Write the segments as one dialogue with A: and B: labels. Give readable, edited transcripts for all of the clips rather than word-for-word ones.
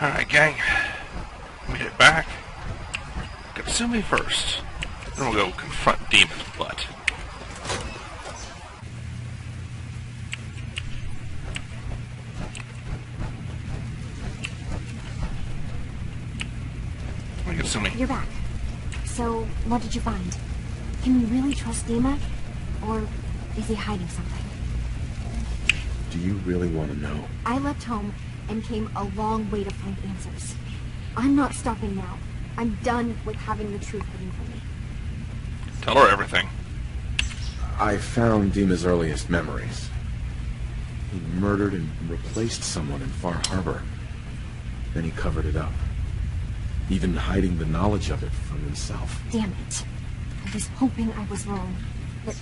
A: Alright, gang. Let me get it back. Katsumi first. Then we'll go confront Demon's butt. Katsumi.
B: You're back. So, what did you find? Can we really trust Dima? Or is he hiding something?
C: Do you really want to know?
B: I left home and came a long way to find answers. I'm not stopping now. I'm done with having the truth hidden from me.
A: Tell her everything.
C: I found Dima's earliest memories. He murdered and replaced someone in Far Harbor. Then he covered it up, even hiding the knowledge of it from himself.
B: Damn it. I was hoping I was wrong, but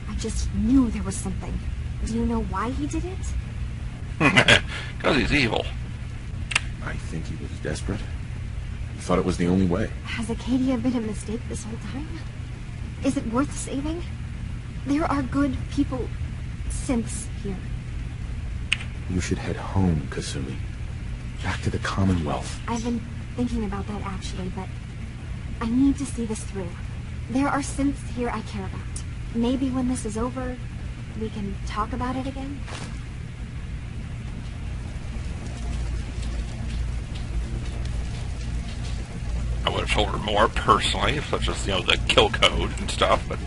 B: I just knew there was something. Do you know why he did it?
A: Because he's evil.
C: I think he was desperate. He thought it was the only way.
B: Has Acadia been a mistake this whole time? Is it worth saving? There are good people since here.
C: You should head home, Kasumi. Back to the Commonwealth.
B: I've been thinking about that actually, but I need to see this through. There are synths here I care about. Maybe when this is over, we can talk about it again?
A: I would have told her more personally, such as, the kill code and stuff, but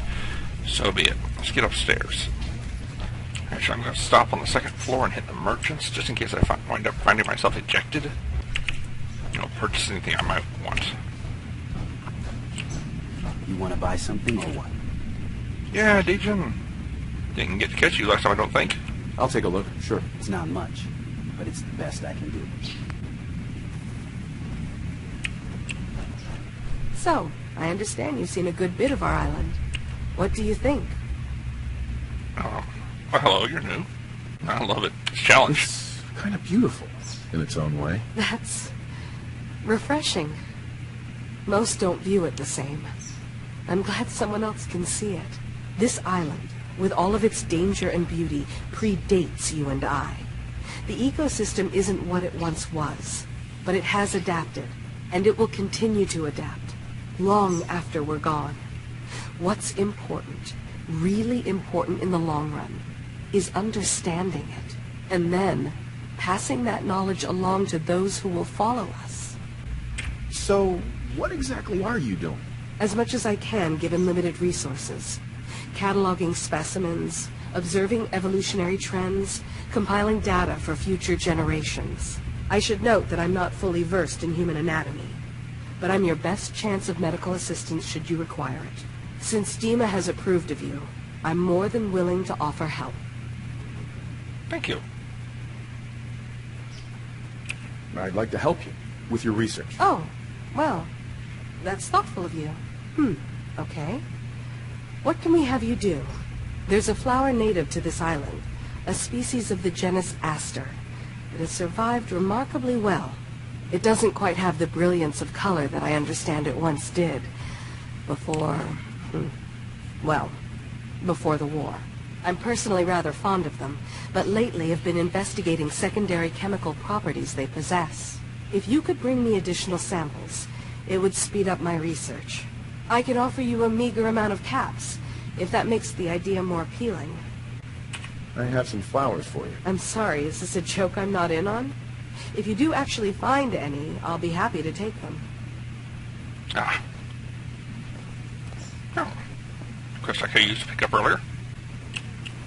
A: so be it. Let's get upstairs. Actually, I'm going to stop on the second floor and hit the merchants, just in case I wind up finding myself ejected. Purchase anything I might want.
D: You want to buy something or what?
A: Yeah, Dejin. Didn't get to catch you last time, I don't think.
C: I'll take a look, sure.
D: It's not much, but it's the best I can do.
E: So, I understand you've seen a good bit of our island. What do you think?
A: Well, hello, you're new. I love it. It's a challenge.
C: It's kind of beautiful in its own way.
E: That's refreshing. Most don't view it the same. I'm glad someone else can see it. This island, with all of its danger and beauty, predates you and I. The ecosystem isn't what it once was, but it has adapted, and it will continue to adapt, long after we're gone. What's important, really important in the long run, is understanding it, and then passing that knowledge along to those who will follow us.
C: So, what exactly are you doing?
E: As much as I can, given limited resources. Cataloging specimens, observing evolutionary trends, compiling data for future generations. I should note that I'm not fully versed in human anatomy, but I'm your best chance of medical assistance should you require it. Since Dima has approved of you, I'm more than willing to offer help.
A: Thank you.
C: I'd like to help you with your research.
E: Oh, well, that's thoughtful of you. Okay. What can we have you do? There's a flower native to this island, a species of the genus Aster, that has survived remarkably well. It doesn't quite have the brilliance of color that I understand it once did. Before the war. I'm personally rather fond of them, but lately have been investigating secondary chemical properties they possess. If you could bring me additional samples, it would speed up my research. I can offer you a meager amount of caps, if that makes the idea more appealing.
C: I have some flowers for you.
E: I'm sorry, is this a joke I'm not in on? If you do actually find any, I'll be happy to take them.
A: Ah. Oh. Of course, I could use to pick up earlier.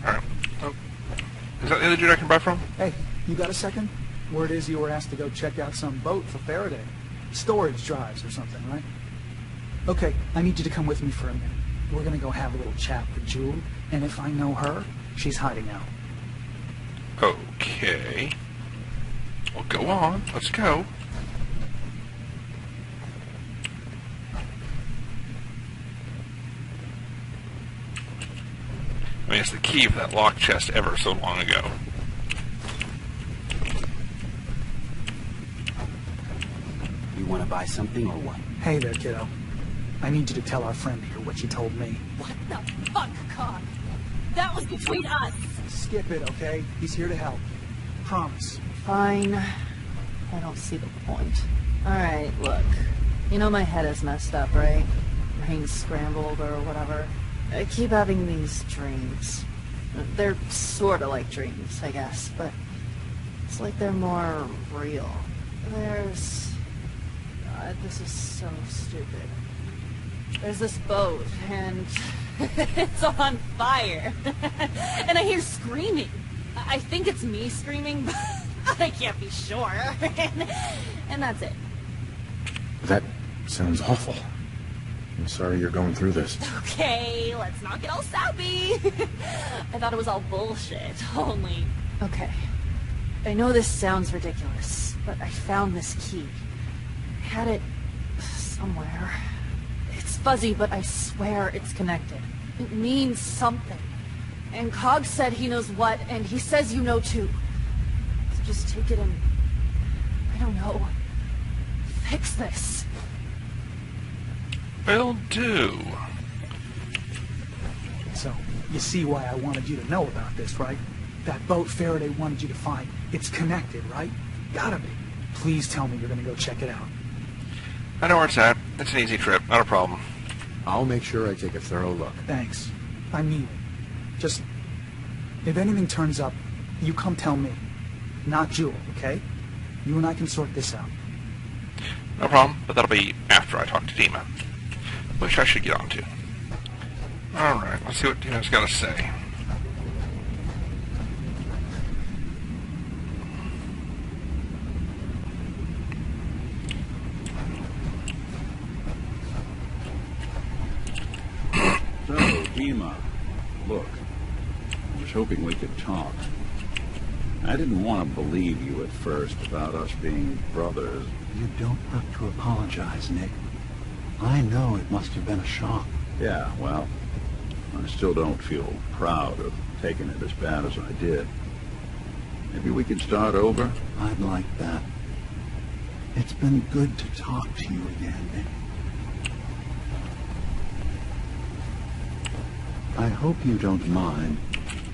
A: Alright. Oh. Is that the other dude I can buy from?
F: Hey, you got a second? Word is you were asked to go check out some boat for Faraday. Storage drives or something, right? Okay, I need you to come with me for a minute. We're gonna go have a little chat with Jewel, and if I know her, she's hiding out.
A: Okay. Well, go on. Let's go. I mean, it's the key for that locked chest ever so long ago.
D: You want to buy something or what?
F: Hey there, kiddo. I need you to tell our friend here what you told me.
G: What the fuck, Con? That was between us.
F: Skip it, okay? He's here to help. Promise.
G: Fine. I don't see the point. Alright, look. You know my head is messed up, right? Brain's scrambled or whatever. I keep having these dreams. They're sorta like dreams, I guess, but it's like they're more real. There's... God, this is so stupid. There's this boat, and it's on fire. And I hear screaming. I think it's me screaming, but I can't be sure. And that's it.
C: That sounds awful. I'm sorry you're going through this.
G: Okay, let's not get all sappy. I thought it was all bullshit, only... Okay, I know this sounds ridiculous, but I found this key. I had it somewhere. It's fuzzy, but I swear it's connected. It means something. And Cog said he knows what, and he says you know too. So just take it and... I don't know. Fix this.
A: Will do.
F: So, you see why I wanted you to know about this, right? That boat Faraday wanted you to find. It's connected, right? Gotta be. Please tell me you're gonna go check it out.
A: I know where it's at. It's an easy trip, not a problem.
C: I'll make sure I take a thorough look.
F: Thanks. I mean it. Just, if anything turns up, you come tell me. Not Jewel, okay? You and I can sort this out.
A: No problem, but that'll be after I talk to Dima. Which I should get on to. Alright, let's see what Dima's got to say.
H: So, Dima, look, I was hoping we could talk. I didn't want to believe you at first about us being brothers.
I: You don't have to apologize, Nick. I know it must have been a shock.
H: Yeah, well, I still don't feel proud of taking it as bad as I did. Maybe we could start over?
I: I'd like that. It's been good to talk to you again, Nick. I hope you don't mind,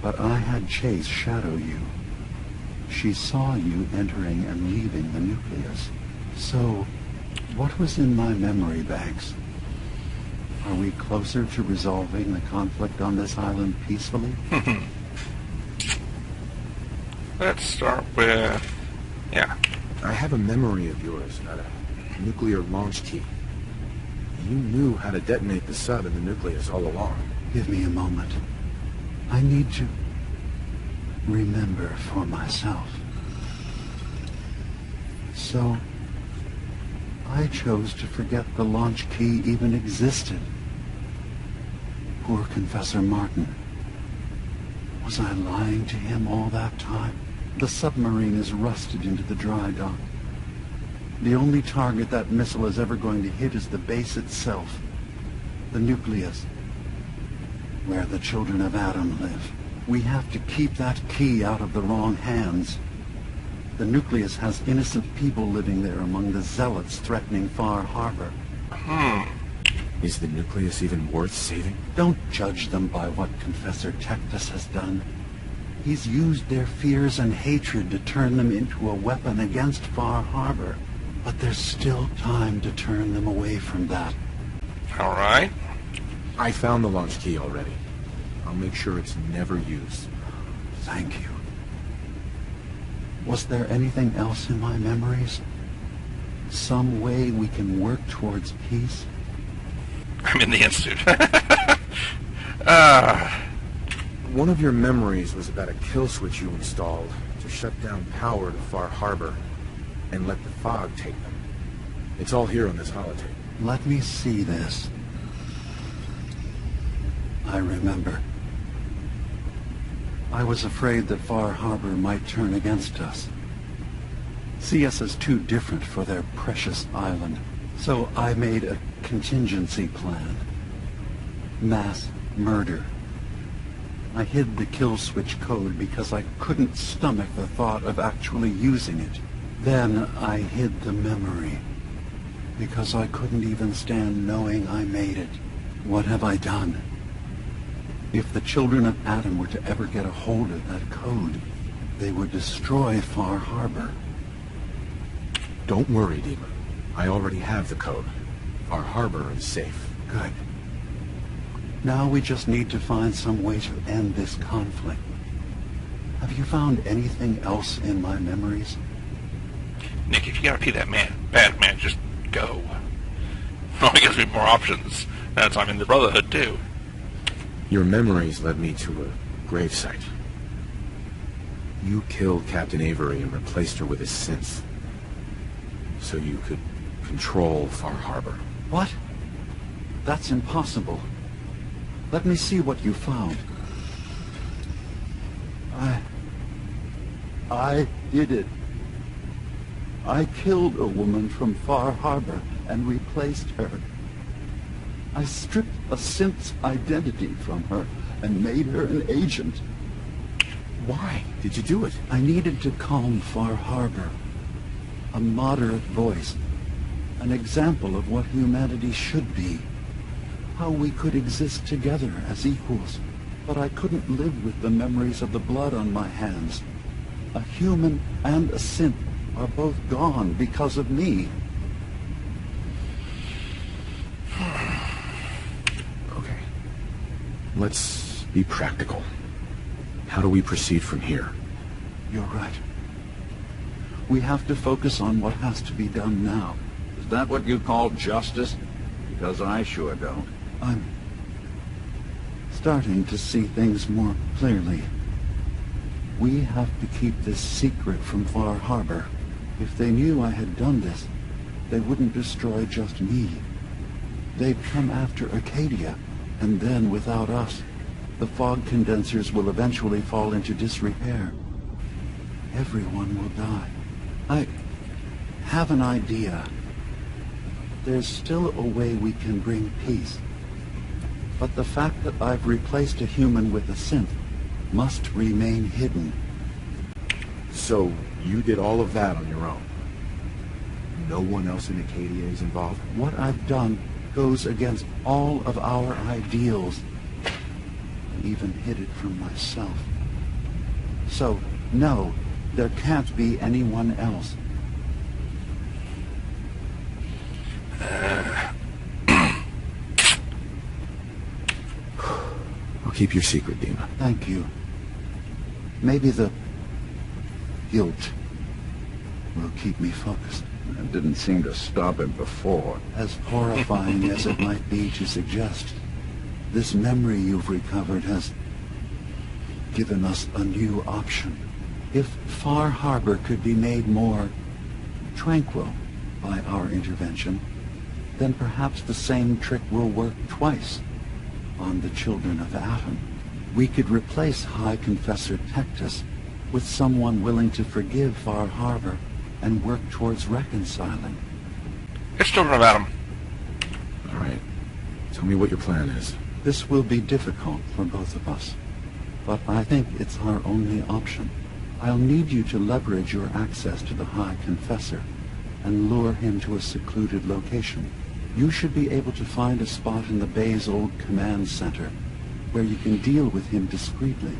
I: but I had Chase shadow you. She saw you entering and leaving the nucleus. So, what was in my memory banks? Are we closer to resolving the conflict on this island peacefully?
A: Let's start with... yeah.
C: I have a memory of yours about a nuclear launch key. You knew how to detonate the sub in the nucleus all along.
I: Give me a moment. I need to remember for myself. So, I chose to forget the launch key even existed. Poor Confessor Martin. Was I lying to him all that time? The submarine is rusted into the dry dock. The only target that missile is ever going to hit is the base itself. The nucleus. Where the children of Adam live. We have to keep that key out of the wrong hands. The nucleus has innocent people living there among the zealots threatening Far Harbor.
C: Is the nucleus even worth saving?
I: Don't judge them by what Confessor Tectus has done. He's used their fears and hatred to turn them into a weapon against Far Harbor. But there's still time to turn them away from that.
A: Alright.
C: I found the launch key already. I'll make sure it's never used.
I: Thank you. Was there anything else in my memories? Some way we can work towards peace?
A: I'm in the Institute.
C: One of your memories was about a kill switch you installed to shut down power to Far Harbor and let the fog take them. It's all here on this holotape.
I: Let me see this. I remember. I was afraid that Far Harbor might turn against us. See us as too different for their precious island. So I made a contingency plan. Mass murder. I hid the kill switch code because I couldn't stomach the thought of actually using it. Then I hid the memory because I couldn't even stand knowing I made it. What have I done? If the children of Adam were to ever get a hold of that code, they would destroy Far Harbor.
C: Don't worry, Dima. I already have the code. Our harbor is safe.
I: Good. Now we just need to find some way to end this conflict. Have you found anything else in my memories?
A: Nick, if you gotta be that bad man, just go. Only gives me more options. That's I'm in the Brotherhood, too.
C: Your memories led me to a gravesite. You killed Captain Avery and replaced her with his synth, so you could control Far Harbor.
I: What? That's impossible. Let me see what you found. I did it. I killed a woman from Far Harbor and replaced her. I stripped a synth's identity from her and made her an agent.
C: Why did you do it?
I: I needed to calm Far Harbor. A moderate voice. An example of what humanity should be. How we could exist together as equals. But I couldn't live with the memories of the blood on my hands. A human and a synth are both gone because of me.
C: Okay. Let's be practical. How do we proceed from here?
I: You're right. We have to focus on what has to be done now.
H: Is that what you call justice? Because I sure don't.
I: I'm starting to see things more clearly. We have to keep this secret from Far Harbor. If they knew I had done this, they wouldn't destroy just me. They'd come after Acadia, and then without us, the fog condensers will eventually fall into disrepair. Everyone will die. I have an idea. There's still a way we can bring peace. But the fact that I've replaced a human with a synth must remain hidden.
C: So, you did all of that on your own? No one else in Acadia is involved?
I: What I've done goes against all of our ideals. I even hid it from myself. So, no, there can't be anyone else.
C: I'll keep your secret, Dima.
I: Thank you. Maybe the guilt will keep me focused.
H: That didn't seem to stop him before.
I: As horrifying as it might be to suggest, this memory you've recovered has given us a new option. If Far Harbor could be made more tranquil by our intervention, then perhaps the same trick will work twice on the children of Atom. We could replace High Confessor Tectus with someone willing to forgive Far Harbor and work towards reconciling.
A: It's children of Adam.
C: All right. Tell me what your plan is.
I: This will be difficult for both of us, but I think it's our only option. I'll need you to leverage your access to the High Confessor and lure him to a secluded location. You should be able to find a spot in the Bay's old command center where you can deal with him discreetly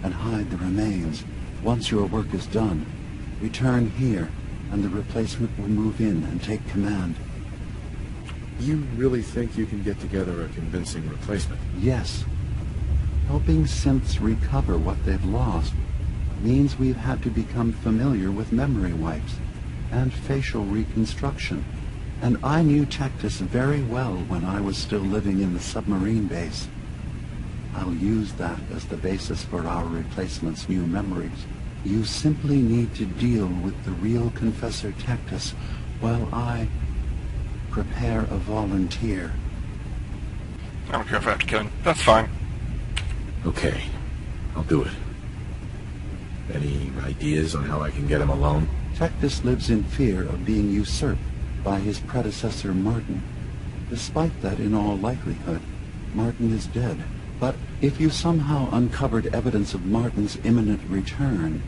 I: and hide the remains. Once your work is done, return here and the replacement will move in and take command.
C: You really think you can get together a convincing replacement?
I: Yes. Helping synths recover what they've lost means we've had to become familiar with memory wipes and facial reconstruction. And I knew Tectus very well when I was still living in the submarine base. I'll use that as the basis for our replacement's new memories. You simply need to deal with the real Confessor Tectus while I prepare a volunteer.
A: I don't care if I have to kill him. That's fine.
C: Okay. I'll do it. Any ideas on how I can get him alone?
I: Tectus lives in fear of being usurped by his predecessor Martin. Despite that, in all likelihood, Martin is dead. But if you somehow uncovered evidence of Martin's imminent return,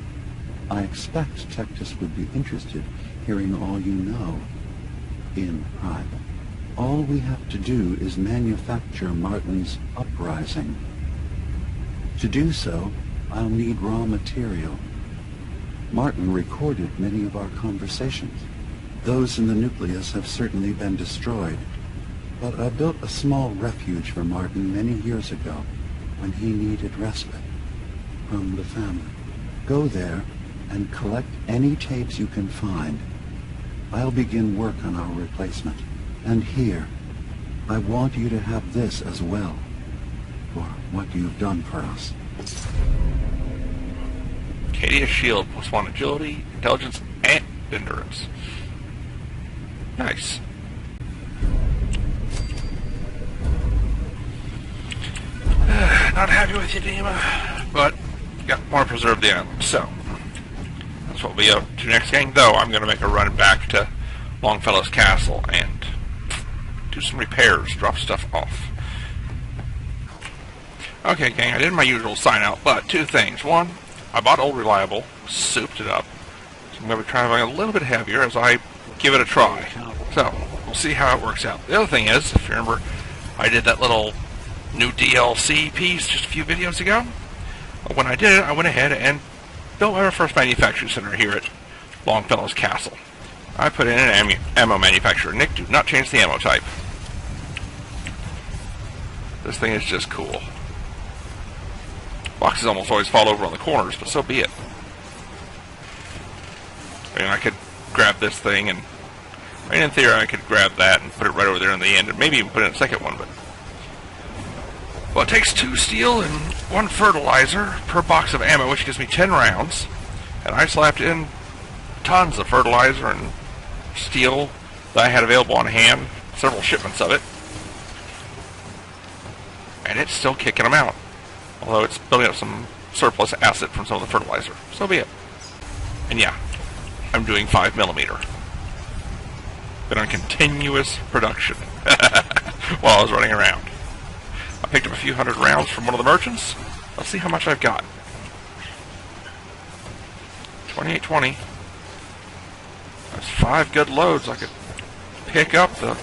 I: I expect Tectus would be interested hearing all you know in private. All we have to do is manufacture Martin's uprising. To do so, I'll need raw material. Martin recorded many of our conversations. Those in the nucleus have certainly been destroyed. But I built a small refuge for Martin many years ago when he needed respite from the family. Go there and collect any tapes you can find. I'll begin work on our replacement. And here, I want you to have this as well, for what you've done for us.
A: Acadia shield, +1 agility, intelligence, and endurance. Nice. Not happy with you, Dima, but got more preserve the island, so that's what we'll be up to next gang, though I'm going to make a run back to Longfellow's castle and do some repairs, drop stuff off. Okay, gang, I did my usual sign out, but two things. One, I bought Old Reliable, souped it up, so I'm going to be traveling a little bit heavier as I give it a try. So, we'll see how it works out. The other thing is, if you remember, I did that little new DLC piece just a few videos ago. When I did it, I went ahead and built my first manufacturing center here at Longfellow's castle. I put in an ammo manufacturer. Nick, do not change the ammo type. This thing is just cool. Boxes almost always fall over on the corners, but so be it. I mean, I could grab this thing, and I mean, in theory, I could grab that and put it right over there in the end, and maybe even put in a second one, but... Well, it takes 2 steel and 1 fertilizer per box of ammo, which gives me 10 rounds, and I slapped in tons of fertilizer and steel that I had available on hand, several shipments of it, and it's still kicking them out. Although it's building up some surplus acid from some of the fertilizer. So be it. And yeah, I'm doing 5mm. Been on continuous production while I was running around. I picked up a few hundred rounds from one of the merchants. Let's see how much I've got. 2820. That's 5 good loads. I could pick up the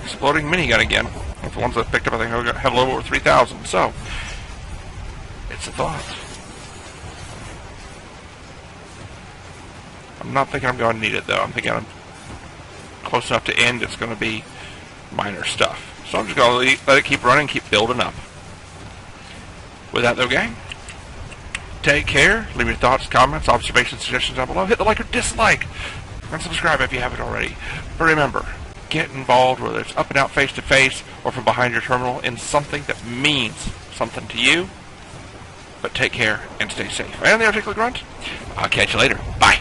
A: exploding minigun again. With the ones I picked up, I think I had a little over 3,000. So, it's a thought. I'm not thinking I'm going to need it, though. I'm thinking I'm close enough to end. It's going to be minor stuff. So I'm just going to let it keep running, keep building up. With that, though, gang, take care. Leave your thoughts, comments, observations, suggestions down below. Hit the like or dislike. And subscribe if you haven't already. But remember, get involved, whether it's up and out face-to-face or from behind your terminal, in something that means something to you. But take care and stay safe. And the Articulate Grunt, I'll catch you later. Bye.